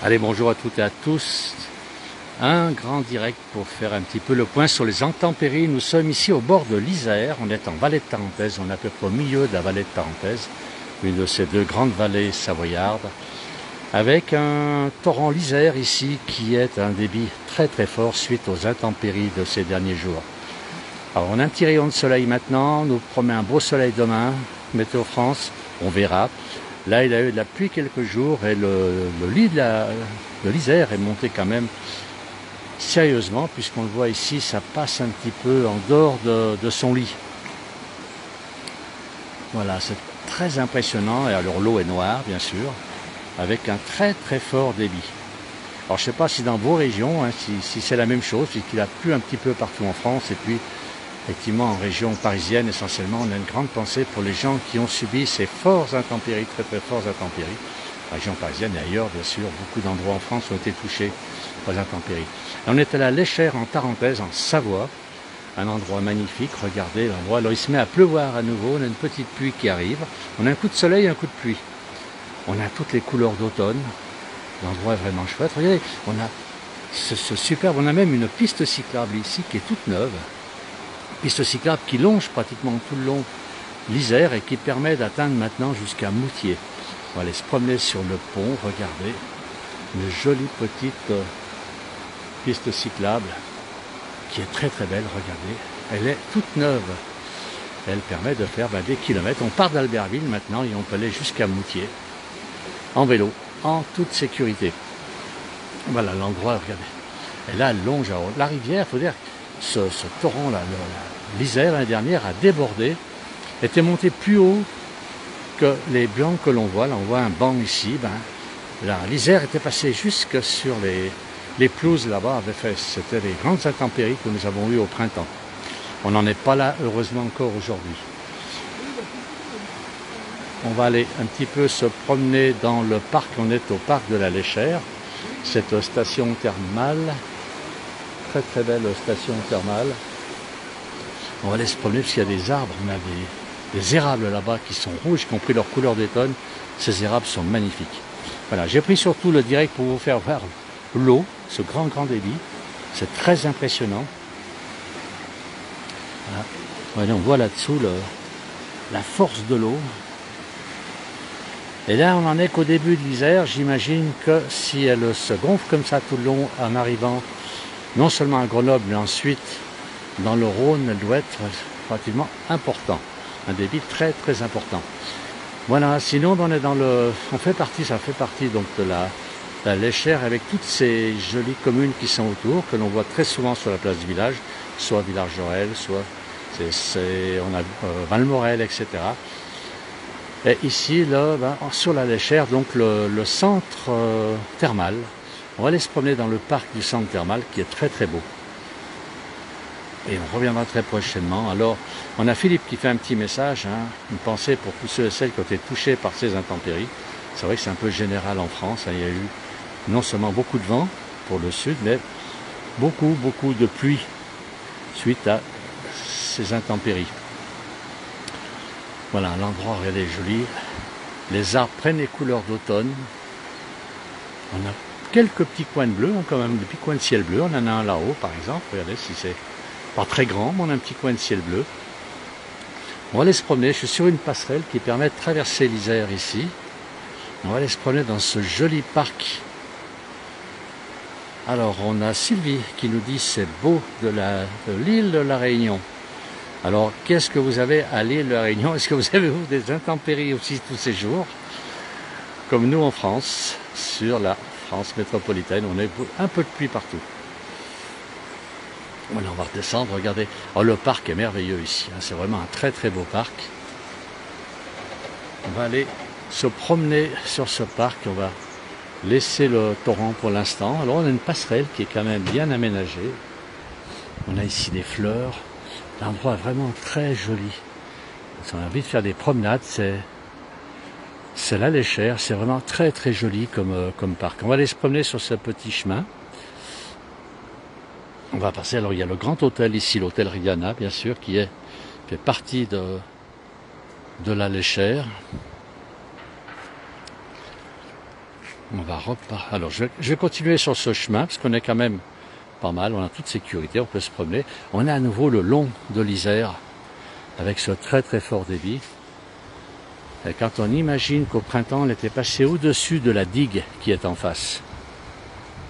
Allez, bonjour à toutes et à tous. Un grand direct pour faire un petit peu le point sur les intempéries. Nous sommes ici au bord de l'Isère. On est en vallée de Tarentaise. On est à peu près au milieu de la vallée de Tarentaise, une de ces deux grandes vallées savoyardes, avec un torrent l'Isère ici qui est un débit très très fort suite aux intempéries de ces derniers jours. Alors on a un petit rayon de soleil maintenant. Nous promet un beau soleil demain. Météo France, on verra. Là, il a eu de la pluie quelques jours et le lit de l'Isère est monté quand même sérieusement, puisqu'on le voit ici, ça passe un petit peu en dehors de son lit. Voilà, c'est très impressionnant. Et alors l'eau est noire, bien sûr, avec un très très fort débit. Alors je ne sais pas si dans vos régions, si c'est la même chose, puisqu'il a plu un petit peu partout en France, et puis effectivement, en région parisienne, essentiellement, on a une grande pensée pour les gens qui ont subi ces fortes intempéries, très très fortes intempéries. La région parisienne et ailleurs, bien sûr, beaucoup d'endroits en France ont été touchés par les intempéries. Et on est à la Léchère, en Tarentaise, en Savoie, un endroit magnifique. Regardez l'endroit. Alors il se met à pleuvoir à nouveau, on a une petite pluie qui arrive. On a un coup de soleil et un coup de pluie. On a toutes les couleurs d'automne. L'endroit est vraiment chouette. Regardez, on a ce superbe, on a même une piste cyclable ici qui est toute neuve. Piste cyclable qui longe pratiquement tout le long l'Isère et qui permet d'atteindre maintenant jusqu'à Moutier. On va aller se promener sur le pont, regardez, une jolie petite piste cyclable qui est très très belle, regardez, elle est toute neuve. Elle permet de faire des kilomètres. On part d'Albertville maintenant et on peut aller jusqu'à Moutier en vélo, en toute sécurité. Voilà l'endroit, regardez. Et là, elle longe la rivière, il faut dire, ce torrent-là, l'Isère, l'année dernière, a débordé, était monté plus haut que les bancs que l'on voit. Là, on voit un banc ici. L'Isère était passé jusque sur les pelouses là-bas. C'était les grandes intempéries que nous avons eues au printemps. On n'en est pas là, heureusement, encore aujourd'hui. On va aller un petit peu se promener dans le parc. On est au parc de la Léchère, cette station thermale. Très très belle station thermale. On va aller se promener parce qu'il y a des arbres, on a des érables là-bas qui sont rouges, qui ont pris leur couleur d'automne. Ces érables sont magnifiques. Voilà, j'ai pris surtout le direct pour vous faire voir l'eau, ce grand débit. C'est très impressionnant. Voilà. Voilà, on voit là-dessous la force de l'eau. Et là, on n'en est qu'au début de l'Isère. J'imagine que si elle se gonfle comme ça tout le long en arrivant non seulement à Grenoble, mais ensuite dans le Rhône, elle doit être relativement important. Un débit très très important. Voilà, sinon on est ça fait partie donc de la Léchère avec toutes ces jolies communes qui sont autour, que l'on voit très souvent sur la place du village, soit Villars-Jorel, soit on a Valmorel, etc. Et ici, là, sur la Léchère, donc le centre thermal. On va aller se promener dans le parc du centre thermal qui est très très beau. Et on reviendra très prochainement. Alors, on a Philippe qui fait un petit message, une pensée pour tous ceux et celles qui ont été touchés par ces intempéries. C'est vrai que c'est un peu général en France. Il y a eu non seulement beaucoup de vent pour le sud, mais beaucoup de pluie suite à ces intempéries. Voilà, l'endroit, regardez, est joli. Les arbres prennent les couleurs d'automne. On a quelques petits coins de bleu, quand même, des petits coins de ciel bleu. On en a un là-haut, par exemple. Regardez, si c'est pas très grand, mais on a un petit coin de ciel bleu. On va aller se promener. Je suis sur une passerelle qui permet de traverser l'Isère ici. On va aller se promener dans ce joli parc. Alors, on a Sylvie qui nous dit c'est beau de l'île de la Réunion. Alors, qu'est-ce que vous avez à l'île de la Réunion? Est-ce que vous avez des intempéries aussi tous ces jours? Comme nous en France, sur la France métropolitaine, on a un peu de pluie partout. Voilà, on va redescendre, regardez. Oh, le parc est merveilleux ici, c'est vraiment un très très beau parc. On va aller se promener sur ce parc, on va laisser le torrent pour l'instant. Alors on a une passerelle qui est quand même bien aménagée. On a ici des fleurs. L'endroit est vraiment très joli. Si on a envie de faire des promenades, c'est la Léchère, c'est vraiment très très joli comme parc. On va aller se promener sur ce petit chemin. On va passer, alors il y a le grand hôtel ici, l'hôtel Riana, bien sûr, qui fait partie de la Léchère. On va repartir. Alors je vais continuer sur ce chemin parce qu'on est quand même pas mal, on a toute sécurité, on peut se promener. On est à nouveau le long de l'Isère avec ce très très fort débit. Et quand on imagine qu'au printemps on était passé au-dessus de la digue qui est en face.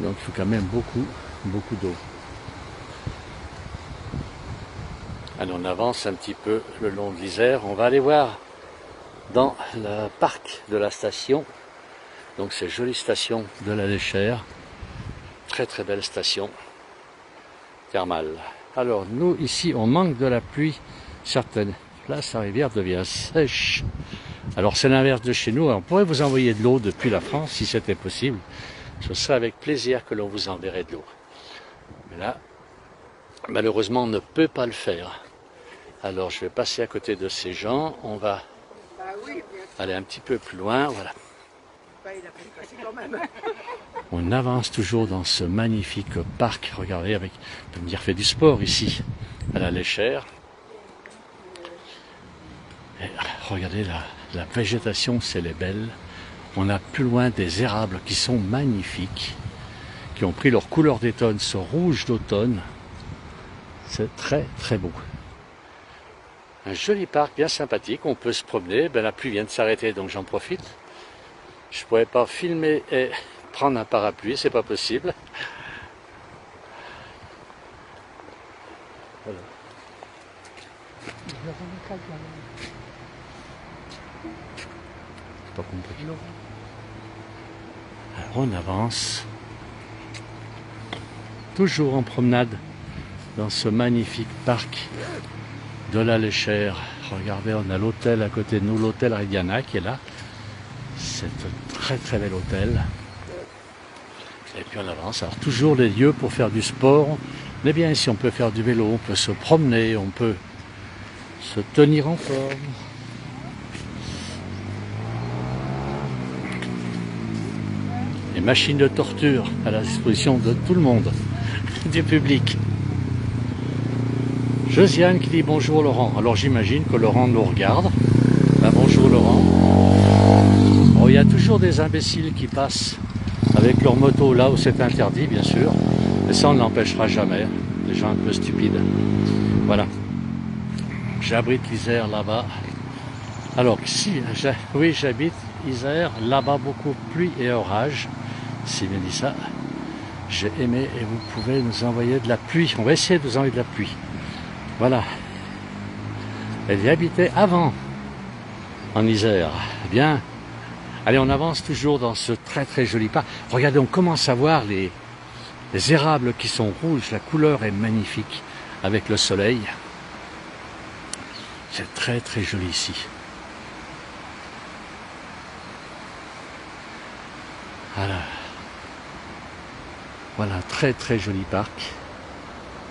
Donc il faut quand même beaucoup d'eau. Allez, on avance un petit peu le long de l'Isère. On va aller voir dans le parc de la station. Donc c'est jolie station de la Léchère. Très très belle station thermale. Alors nous ici on manque de la pluie certaines places, la rivière devient sèche. Alors c'est l'inverse de chez nous. On pourrait vous envoyer de l'eau depuis la France si c'était possible. Ce serait avec plaisir que l'on vous enverrait de l'eau. Mais là, malheureusement on ne peut pas le faire. Alors je vais passer à côté de ces gens. On va aller un petit peu plus loin. Voilà. On avance toujours dans ce magnifique parc. Regardez, avec, on peut me dire, fait du sport ici, à la Léchère. Et regardez la végétation, c'est les belles. On a plus loin des érables qui sont magnifiques, qui ont pris leur couleur d'automne, ce rouge d'automne. C'est très très beau. Un joli parc bien sympathique, on peut se promener. Ben, la pluie vient de s'arrêter, donc j'en profite. Je ne pourrais pas filmer et prendre un parapluie, c'est pas possible. Voilà. Pas compris. Alors on avance. Toujours en promenade dans ce magnifique parc de la Léchère. Regardez, on a l'hôtel à côté de nous, l'hôtel Radiana qui est là. C'est un très très bel hôtel. Et puis on avance. Alors toujours les lieux pour faire du sport. On est bien ici, on peut faire du vélo, on peut se promener, on peut se tenir en forme. Les machines de torture à la disposition de tout le monde, du public. Josiane qui dit bonjour Laurent. Alors j'imagine que Laurent nous regarde. Ben, bonjour Laurent. Bon, il y a toujours des imbéciles qui passent avec leur moto là où c'est interdit, bien sûr. Mais ça, on ne l'empêchera jamais. Des gens un peu stupides. Voilà. J'abrite l'Isère là-bas. Alors, si, oui, j'habite Isère, là-bas, beaucoup pluie et orage. C'est bien dit ça. J'ai aimé et vous pouvez nous envoyer de la pluie. On va essayer de vous envoyer de la pluie. Voilà. Elle y habitait avant, en Isère. Bien. Allez, on avance toujours dans ce très très joli parc. Regardez, on commence à voir les érables qui sont rouges. La couleur est magnifique avec le soleil. C'est très très joli ici. Voilà. Voilà, très très joli parc.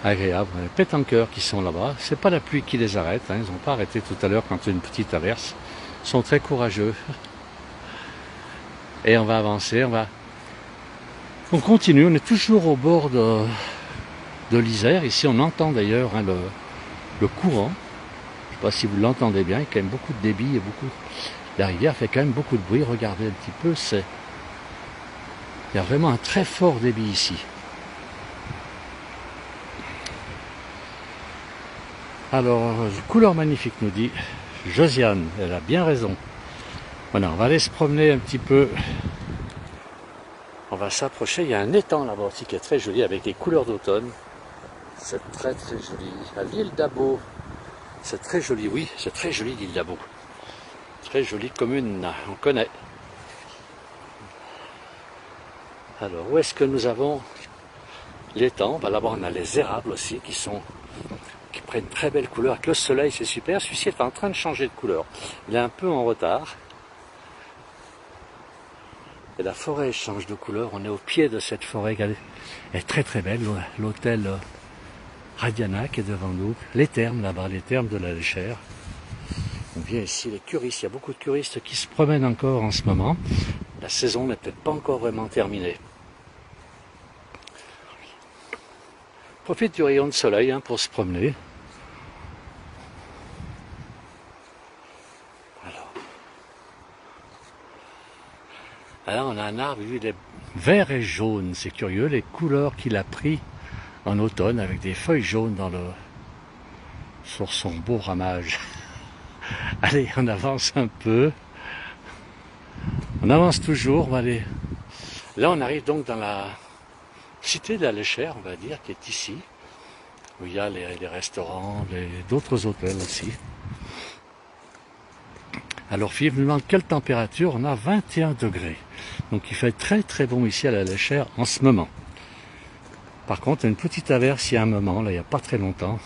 Agréable. Les pétanqueurs qui sont là-bas. C'est pas la pluie qui les arrête. Hein. Ils n'ont pas arrêté tout à l'heure quand il y a une petite averse. Ils sont très courageux. Et on va avancer, on continue, on est toujours au bord de l'Isère. Ici, on entend d'ailleurs hein, le courant. Je ne sais pas si vous l'entendez bien, il y a quand même beaucoup de débit et beaucoup. La rivière fait quand même beaucoup de bruit. Regardez un petit peu, il y a vraiment un très fort débit ici. Alors, couleur magnifique, nous dit Josiane, elle a bien raison. Voilà, on va aller se promener un petit peu. On va s'approcher. Il y a un étang là-bas aussi qui est très joli avec des couleurs d'automne. C'est très très joli. À l'île d'Abo. C'est très joli, oui, c'est très joli l'île d'Abo. Très jolie commune, on connaît. Alors, où est-ce que nous avons l'étang? Ben, là-bas, on a les érables aussi qui prennent très belle couleur. Avec le soleil, c'est super. Celui-ci est en train de changer de couleur. Il est un peu en retard. Et la forêt change de couleur, on est au pied de cette forêt, elle est très très belle, l'hôtel Radiana qui est devant nous, les thermes là-bas, les thermes de la Léchère. On vient ici, les curistes, il y a beaucoup de curistes qui se promènent encore en ce moment, la saison n'est peut-être pas encore vraiment terminée. Profite du rayon de soleil hein, pour se promener. Alors on a un arbre, il est vert et jaune, c'est curieux, les couleurs qu'il a pris en automne avec des feuilles jaunes sur son beau ramage. Allez, on avance un peu. On avance toujours, on va aller. Là on arrive donc dans la cité de la Léchère, on va dire, qui est ici, où il y a les restaurants, d'autres hôtels aussi. Alors Philippe me demande quelle température, on a 21 degrés. Donc il fait très très bon ici à la Léchère en ce moment. Par contre, une petite averse il y a un moment, là il n'y a pas très longtemps,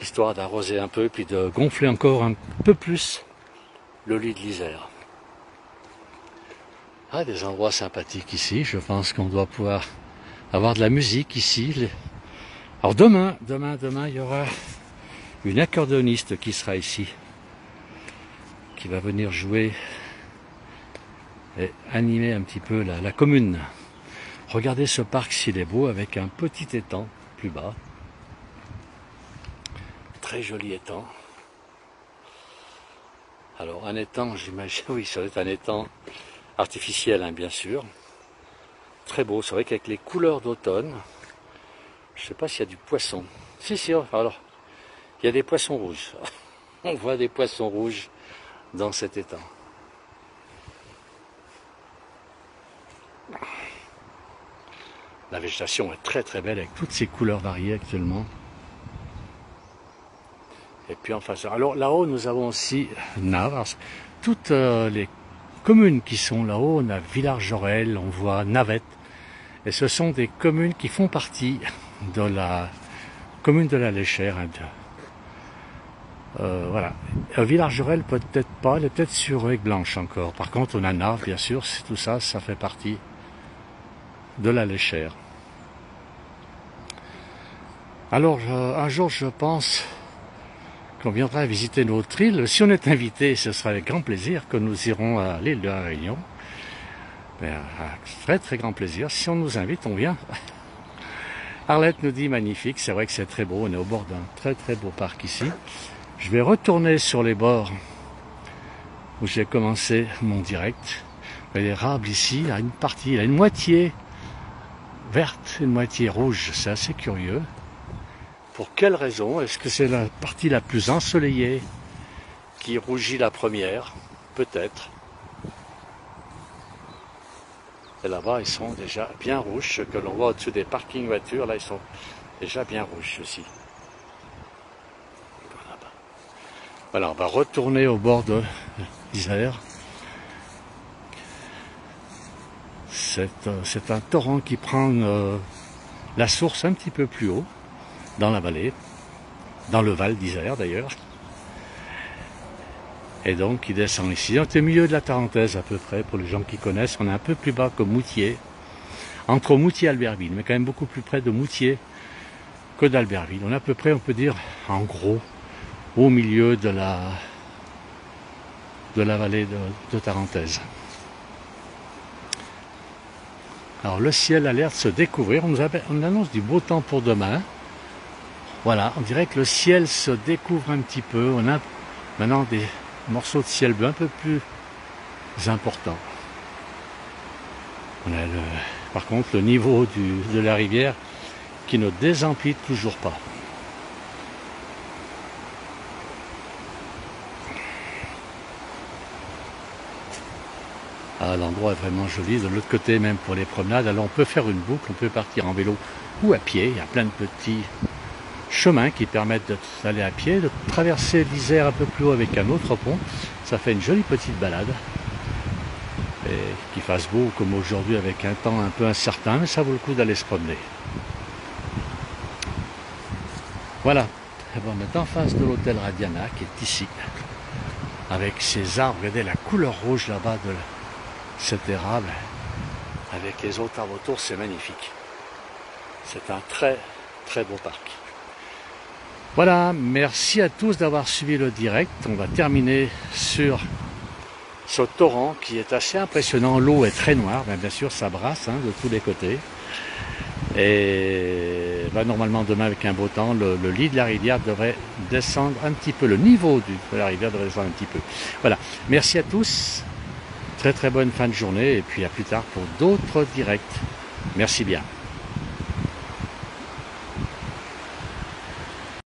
histoire d'arroser un peu, puis de gonfler encore un peu plus le lit de l'Isère. Ah, des endroits sympathiques ici, je pense qu'on doit pouvoir avoir de la musique ici. Alors demain, il y aura une accordéoniste qui sera ici, qui va venir jouer et animer un petit peu la commune. Regardez ce parc s'il est beau, avec un petit étang plus bas. Très joli étang. Alors un étang, j'imagine, oui, ça va être un étang artificiel, hein, bien sûr. Très beau, c'est vrai qu'avec les couleurs d'automne, je ne sais pas s'il y a du poisson. Si, alors, il y a des poissons rouges. On voit des poissons rouges dans cet étang. La végétation est très très belle avec toutes ces couleurs variées actuellement. Et puis en face, alors là-haut nous avons aussi Naves. Toutes les communes qui sont là-haut, on a Villars-Jorel, on voit Navette. Et ce sont des communes qui font partie de la commune de la Léchère. Voilà. Villars-Jorel peut-être pas, elle est peut-être sur Aigues-Blanches encore. Par contre on a Naves, bien sûr, tout ça, ça fait partie de la Léchère. Alors un jour je pense qu'on viendra visiter notre île. Si on est invité, ce sera avec grand plaisir que nous irons à l'île de la Réunion. Mais très très grand plaisir. Si on nous invite, on vient. Arlette nous dit magnifique, c'est vrai que c'est très beau. On est au bord d'un très très beau parc ici. Je vais retourner sur les bords où j'ai commencé mon direct. L'érable ici a une partie, il a une moitié verte, une moitié rouge. C'est assez curieux. Pour quelle raison? Est-ce que c'est la partie la plus ensoleillée qui rougit la première? Peut-être. Et là-bas, ils sont déjà bien rouges. Ce que l'on voit au-dessus des parkings voitures, là, ils sont déjà bien rouges aussi. Voilà, on va retourner au bord de l'Isère. C'est un torrent qui prend la source un petit peu plus haut, dans la vallée, dans le Val d'Isère d'ailleurs. Et donc il descend ici. On est au milieu de la Tarentaise à peu près, pour les gens qui connaissent. On est un peu plus bas que Moutier, entre Moutier et Albertville, mais quand même beaucoup plus près de Moutier que d'Albertville. On est à peu près, on peut dire, en gros, au milieu de la vallée de Tarentaise. Alors le ciel a l'air de se découvrir. On annonce du beau temps pour demain. Voilà, on dirait que le ciel se découvre un petit peu. On a maintenant des morceaux de ciel bleu un peu plus importants. On a par contre le niveau de la rivière qui ne désemplit toujours pas. Ah, l'endroit est vraiment joli. De l'autre côté, même pour les promenades, alors on peut faire une boucle, on peut partir en vélo ou à pied. Il y a plein de petits chemins qui permettent d'aller à pied, de traverser l'Isère un peu plus haut avec un autre pont. Ça fait une jolie petite balade. Et qu'il fasse beau comme aujourd'hui avec un temps un peu incertain, mais ça vaut le coup d'aller se promener. Voilà. Et bon, on est en face de l'hôtel Radiana qui est ici. Avec ses arbres, regardez la couleur rouge là-bas de cet érable. Avec les autres arbres autour, c'est magnifique. C'est un très très beau parc. Voilà, merci à tous d'avoir suivi le direct. On va terminer sur ce torrent qui est assez impressionnant. L'eau est très noire, bien sûr ça brasse de tous les côtés. Et normalement demain avec un beau temps, le lit de la rivière devrait descendre un petit peu. Le niveau de la rivière devrait descendre un petit peu. Voilà, merci à tous. très très bonne fin de journée et puis à plus tard pour d'autres directs. Merci bien.